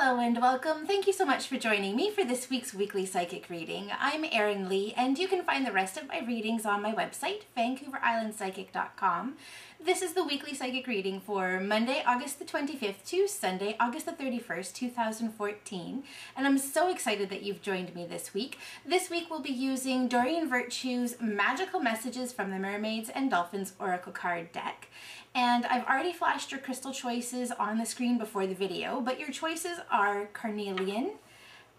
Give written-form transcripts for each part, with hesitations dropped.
Hello and welcome. Thank you so much for joining me for this week's weekly psychic reading. I'm Erin Lee, and you can find the rest of my readings on my website, VancouverIslandPsychic.com. This is the weekly psychic reading for Monday, August the 25th to Sunday, August the 31st, 2014. And I'm so excited that you've joined me this week. This week we'll be using Doreen Virtue's Magical Messages from the Mermaids and Dolphins Oracle card deck. And I've already flashed your crystal choices on the screen before the video, but your choices are Carnelian,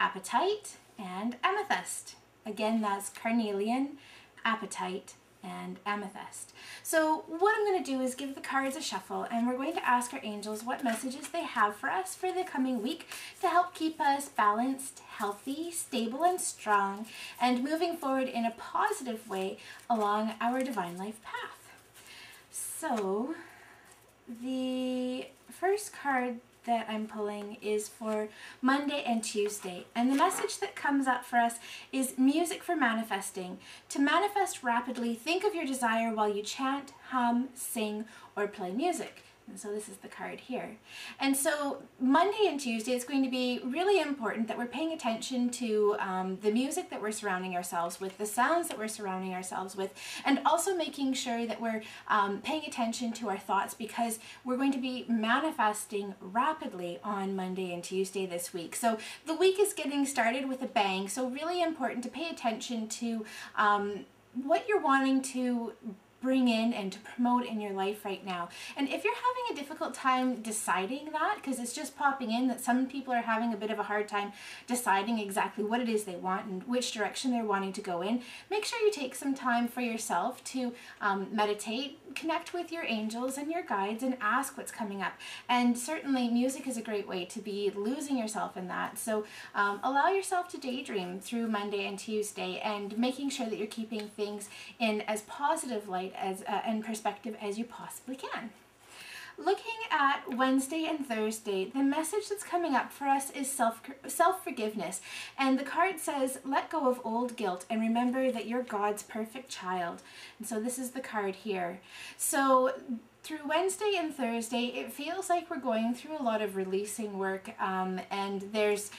Apatite, and Amethyst. Again, that's Carnelian, Apatite, and Amethyst. So what I'm going to do is give the cards a shuffle, and we're going to ask our angels what messages they have for us for the coming week to help keep us balanced, healthy, stable, and strong, and moving forward in a positive way along our divine life path. So the first card that I'm pulling is for Monday and Tuesday, and the message that comes up for us is music for manifesting. To manifest rapidly, think of your desire while you chant, hum, sing, or play music. And so this is the card here. And so Monday and Tuesday, it's going to be really important that we're paying attention to the music that we're surrounding ourselves with, the sounds that we're surrounding ourselves with, and also making sure that we're paying attention to our thoughts, because we're going to be manifesting rapidly on Monday and Tuesday this week. So the week is getting started with a bang, so really important to pay attention to what you're wanting to bring in and to promote in your life right now. And if you're having a difficult time deciding that, because it's just popping in that some people are having a bit of a hard time deciding exactly what it is they want and which direction they're wanting to go in, make sure you take some time for yourself to meditate, connect with your angels and your guides, and ask what's coming up. And certainly music is a great way to be losing yourself in that. So allow yourself to daydream through Monday and Tuesday, and making sure that you're keeping things in as positive light as and perspective as you possibly can. Looking at Wednesday and Thursday, the message that's coming up for us is self-forgiveness. And the card says, let go of old guilt and remember that you're God's perfect child. And so this is the card here. So through Wednesday and Thursday, it feels like we're going through a lot of releasing work, and there's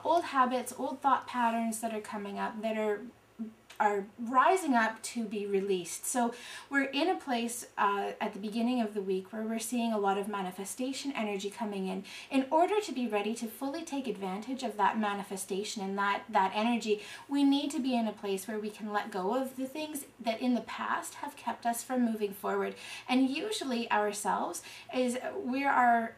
old habits, old thought patterns that are coming up that are rising up to be released. So we're in a place at the beginning of the week where we're seeing a lot of manifestation energy coming in. In order to be ready to fully take advantage of that manifestation and that energy, we need to be in a place where we can let go of the things that in the past have kept us from moving forward. And usually ourselves we are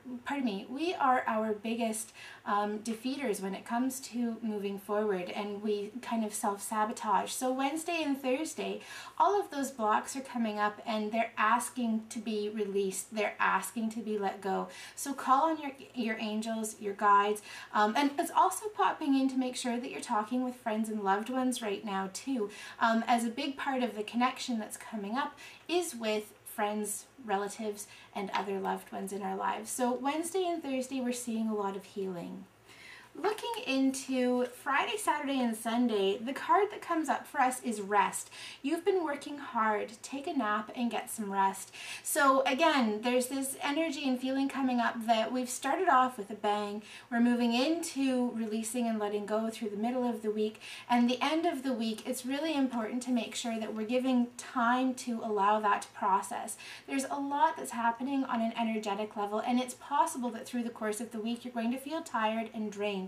our biggest defeaters when it comes to moving forward, and we kind of self-sabotage. So Wednesday and Thursday, all of those blocks are coming up, and they're asking to be released. They're asking to be let go. So call on your angels, your guides, and it's also popping in to make sure that you're talking with friends and loved ones right now too, as a big part of the connection that's coming up is with friends, relatives, and other loved ones in our lives. So Wednesday and Thursday, we're seeing a lot of healing. Looking into Friday, Saturday, and Sunday, the card that comes up for us is rest. You've been working hard. Take a nap and get some rest. So again, there's this energy and feeling coming up that we've started off with a bang. We're moving into releasing and letting go through the middle of the week, and the end of the week, it's really important to make sure that we're giving time to allow that to process. There's a lot that's happening on an energetic level, and it's possible that through the course of the week you're going to feel tired and drained.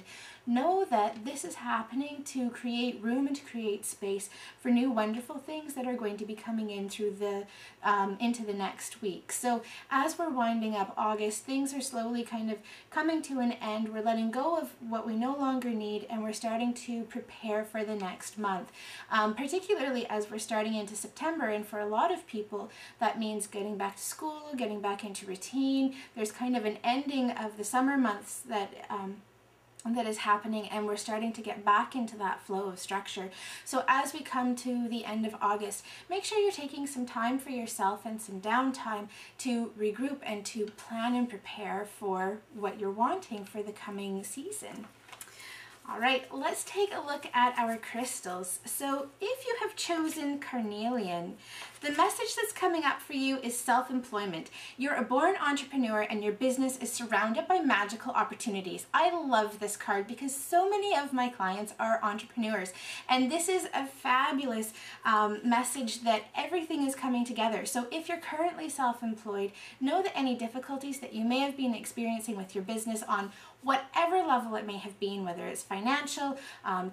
Know that this is happening to create room and to create space for new wonderful things that are going to be coming in through the into the next week. So as we're winding up August, things are slowly kind of coming to an end. We're letting go of what we no longer need, and we're starting to prepare for the next month, particularly as we're starting into September. And for a lot of people, that means getting back to school, getting back into routine. There's kind of an ending of the summer months that is happening, and we're starting to get back into that flow of structure. So as we come to the end of August, make sure you're taking some time for yourself and some downtime to regroup and to plan and prepare for what you're wanting for the coming season. All right, let's take a look at our crystals. So if you have chosen Carnelian, the message that's coming up for you is self-employment. You're a born entrepreneur and your business is surrounded by magical opportunities. I love this card because so many of my clients are entrepreneurs, and this is a fabulous message that everything is coming together. So if you're currently self-employed, know that any difficulties that you may have been experiencing with your business on whatever level it may have been, whether it's financial,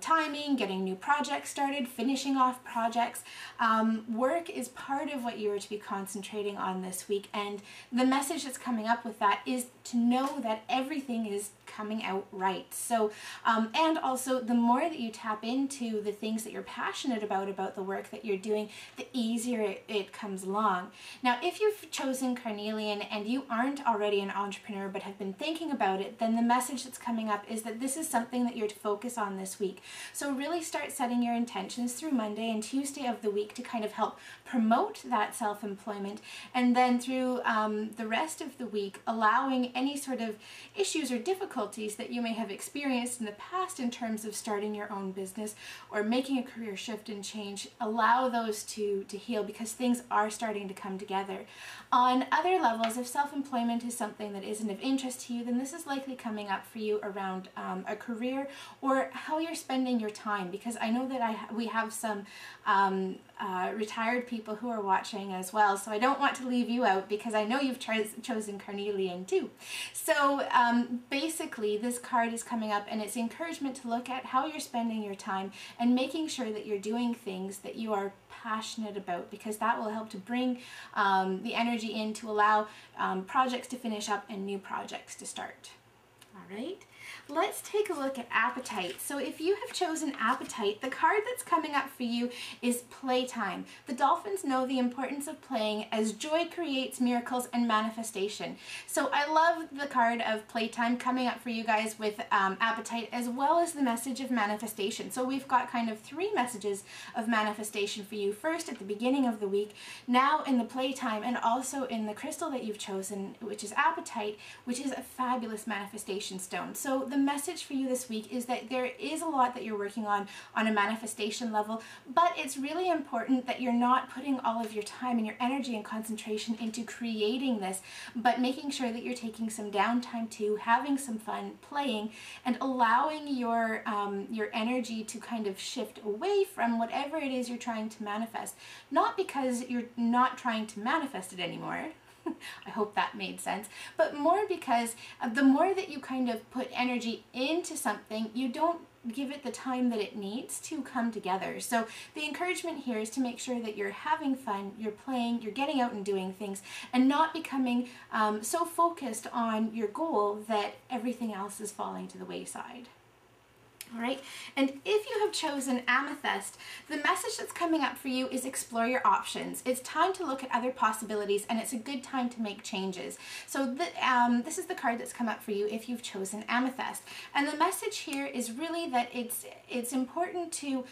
timing, getting new projects started, finishing off projects, work is part of what you are to be concentrating on this week. And the message that's coming up with that is to know that everything is coming out right. So, and also the more that you tap into the things that you're passionate about the work that you're doing, the easier it comes along. Now, if you've chosen Carnelian and you aren't already an entrepreneur but have been thinking about it, then the message that's coming up is that this is something that you're to focus on this week. So really start setting your intentions through Monday and Tuesday of the week to kind of help promote that self-employment, and then through the rest of the week allowing any sort of issues or difficulties that you may have experienced in the past in terms of starting your own business or making a career shift and change, allow those to heal, because things are starting to come together. On other levels, if self-employment is something that isn't of interest to you, then this is likely coming up for you around a career or how you're spending your time, because I know that we have some retired people who are watching as well, so I don't want to leave you out because I know you've chosen Carnelian too. So basically this card is coming up and it's encouragement to look at how you're spending your time and making sure that you're doing things that you are passionate about, because that will help to bring the energy in to allow projects to finish up and new projects to start. All right, let's take a look at Appetite. So if you have chosen Appetite, the card that's coming up for you is Playtime. The dolphins know the importance of playing as joy creates miracles and manifestation. So I love the card of Playtime coming up for you guys with Appetite, as well as the message of manifestation. So we've got kind of three messages of manifestation for you. First at the beginning of the week, now in the Playtime, and also in the crystal that you've chosen, which is Appetite, which is a fabulous manifestation stone. So the message for you this week is that there is a lot that you're working on a manifestation level, but it's really important that you're not putting all of your time and your energy and concentration into creating this, but making sure that you're taking some downtime too, having some fun playing, and allowing your energy to kind of shift away from whatever it is you're trying to manifest. Not because you're not trying to manifest it anymore, I hope that made sense, but more because the more that you kind of put energy into something, you don't give it the time that it needs to come together. So the encouragement here is to make sure that you're having fun, you're playing, you're getting out and doing things, and not becoming so focused on your goal that everything else is falling to the wayside. All right, and if you have chosen Amethyst, the message that's coming up for you is explore your options. It's time to look at other possibilities, and it's a good time to make changes. So this is the card that's come up for you if you've chosen Amethyst. And the message here is really that it's important to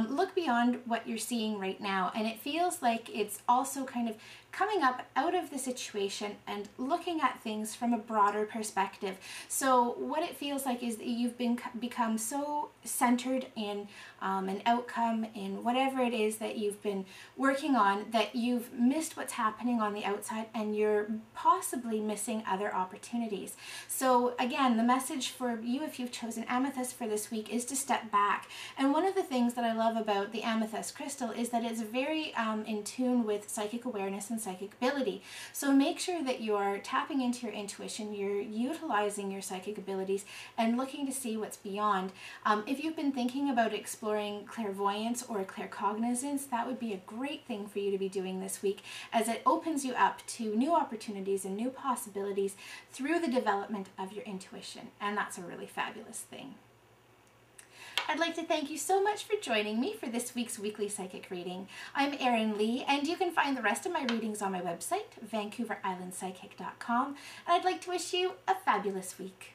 look beyond what you're seeing right now, and it feels like it's also kind of coming up out of the situation and looking at things from a broader perspective. So what it feels like is that you've become so centered in an outcome, in whatever it is that you've been working on, that you've missed what's happening on the outside, and you're possibly missing other opportunities. So again, the message for you if you've chosen Amethyst for this week is to step back. And one of the things that I love about the Amethyst crystal is that it's very in tune with psychic awareness and psychic ability. So make sure that you're tapping into your intuition, you're utilizing your psychic abilities and looking to see what's beyond. If you've been thinking about exploring clairvoyance or claircognizance, that would be a great thing for you to be doing this week, as it opens you up to new opportunities and new possibilities through the development of your intuition, and that's a really fabulous thing. I'd like to thank you so much for joining me for this week's weekly psychic reading. I'm Erin Lee, and you can find the rest of my readings on my website, VancouverIslandPsychic.com, and I'd like to wish you a fabulous week.